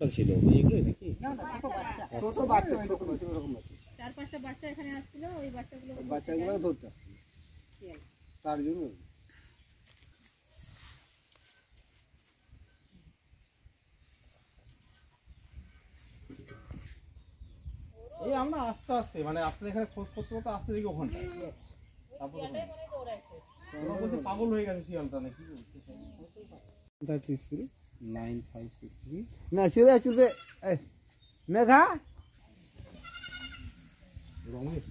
বাচ্চা ছিল এইগুলো নাকি? না না ছোট বাচ্চা ছোট বাচ্চা এরকম বাচ্চা 4-5টা বাচ্চা এখানে আসছিল, ওই বাচ্চাগুলো ধরতে তার জন্য এই আমরা আস্তে আস্তে মানে আপনাদের এখানে খোঁজ করতে করতে আস্তে দেখি ওখানটা তারপর ওরা বলছে পাগল হয়ে গেছে শিয়ালটা নাকি বলছে 9563 না চলে চলবে মেঘা রমেশ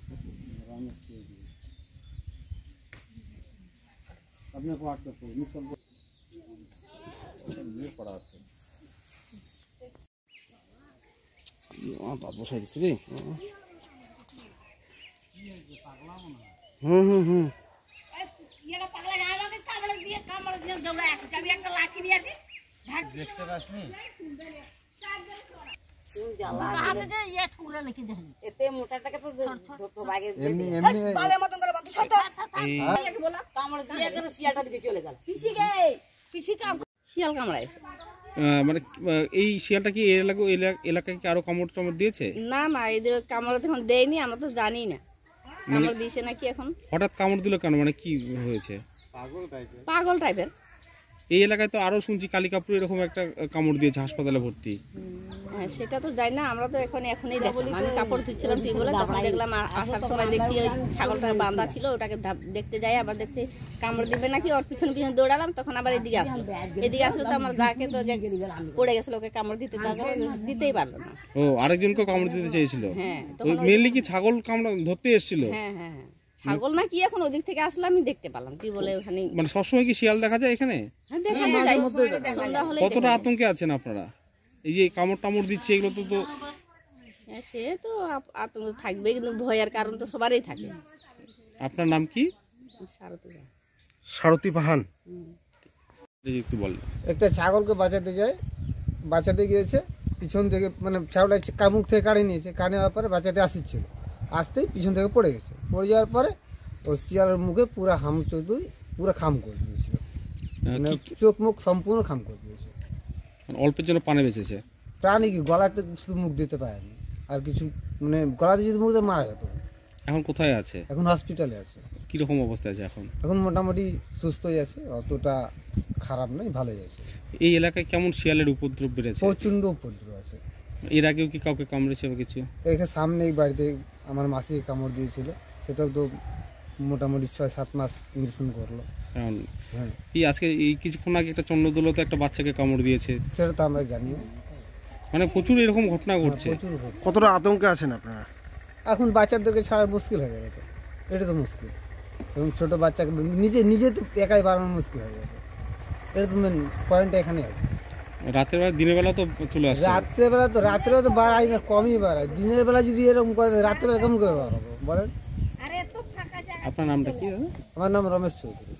আপনাকে হোয়াটসঅ্যাপ করুন মিশন নিয়ে পড়া আছে বসাই দিচ্ছি রে দেখতে পাসনি এতে মোটাটাকে তো ধরতে ভাগে এমনি এমনি বালের মতন করে বাঁধি ছোট কামড় দিয়ে করে শিয়ালটা দিকে চলে গেল পিসি কাম শিয়াল কামড়াইছে মানে এই শিয়ালটা কি এই এলাকায় কি আরো কামড় টামড় দিয়েছে? না না এদের কামড় এখন দেয়নি, আমরা তো জানি না কামড় দিয়েছে নাকি। এখন হঠাৎ কামড় দিল কেন, মানে কি হয়েছে? পাগল টাইপের। এই এলাকায় তো আরো শুনছি কালিকাপুর এরকম একটা কামড় দিয়েছে, হাসপাতালে ভর্তি। হ্যাঁ সেটা তো যাই না, আমরা তো এখনই দেখলাম। আমি কাপড় ধুচ্ছিলাম টিউবওয়েলে, তখন দেখলাম আসার সময় দেখছি ওই ছাগলটা বাঁধা ছিল, ওটাকে দেখতে যাই, আবার দেখছি কামড় দিবে নাকি, ওর পিছনে পিছনে দৌড়ালাম, তখন আবার এদিকে আসলো তো আমার যাকে তো পড়ে গেছিল, ওকে কামড় দিতে চাচ্ছিল, দিতেই পারলো না। ও আরেকজনকে কামড় দিতে চেয়েছিল? হ্যাঁ মেনলি কি ছাগল কামড় ধরতে এসেছিল? হ্যাঁ হ্যাঁ ছাগল না কি, এখন ওদিক থেকে আসলে আমি দেখতে পেলাম টিউবওয়েলে ওখানে। মানে সবসময় কি শিয়াল দেখা যায় এখানে? হ্যাঁ দেখা যায়, সন্ধ্যা হলে। কতটা আতঙ্কে আছেন আপনারা? এই যে কামড় টামড় দিচ্ছে এগুলো তো সে তো আতঙ্ক থাকবে, কিন্তু ভয়ের কারণ তো সবারই থাকে। আপনার নাম কি? সারথী পাহান। একটু বল। একটা ছাগলকে বাঁচাতে গিয়েছে, পিছন থেকে মানে ছাগলটা মুখ থেকে কাড়ে নিয়েছে, কাড়ে নেওয়ার পরে বাঁচাতে আসছিল, আসতেই পিছন থেকে পড়ে গেছে। পড়ে যাওয়ার পরে ও শিয়ালের মুখে পুরো পুরো খাম করে দিয়েছিল, মানে চোখ মুখ সম্পূর্ণ খাম করে দিয়েছে। অল্পের জন্য পানে বেঁচেছে। প্রাণী কি গলাতে শুধু মুখ দিতে পারেনি, আর কিছু মানে গলাতে যদি মুখ দিয়ে মারা যেত। এখন কোথায় আছে? এখন হসপিটালে আছে। কিরকম অবস্থায় আছে এখন? এখন মোটামুটি সুস্থই আছে, অতটা খারাপ নয়, ভালোই আছে। এই এলাকায় কেমন শিয়ালের উপদ্রব বেড়েছে? প্রচন্ড উপদ্রব আছে। এর আগেও কি কাউকে কামড়েছে বা কিছু? এখানে সামনে এই বাড়িতে আমার মাসি কামড় দিয়েছিল, সেটাও তো মোটামুটি 6-7 মাস ইঞ্জেকশন করলো। হ্যাঁ এই আজকে এই কিছুক্ষণ আগে একটা চন্দ্রদৌলতে একটা বাচ্চাকে কামড় দিয়েছে, সেটা তো আমরা জানি। মানে প্রচুর এরকম ঘটনা ঘটছে। কতটা আতঙ্কে আছেন আপনারা? এখন বাচ্চাদেরকে ছাড়া মুশকিল হয়ে যাবে, এটা তো মুশকিল। এবং ছোট বাচ্চাকে নিজে তো একাই বাড়ানো মুশকিল হয়ে যাবে, এটা তো মেন পয়েন্টটা এখানে আছে। রাতের বেলা দিনের বেলা তো চলে আসে। রাত্রে তো বাড়াই না, কমই বাড়ায়। দিনের বেলা যদি এরকম করে, রাত্রে বেলা কেমন করে বাড়াবো বলেন? আপনার নামটা কি? আমার নাম রমেশ চৌধুরী।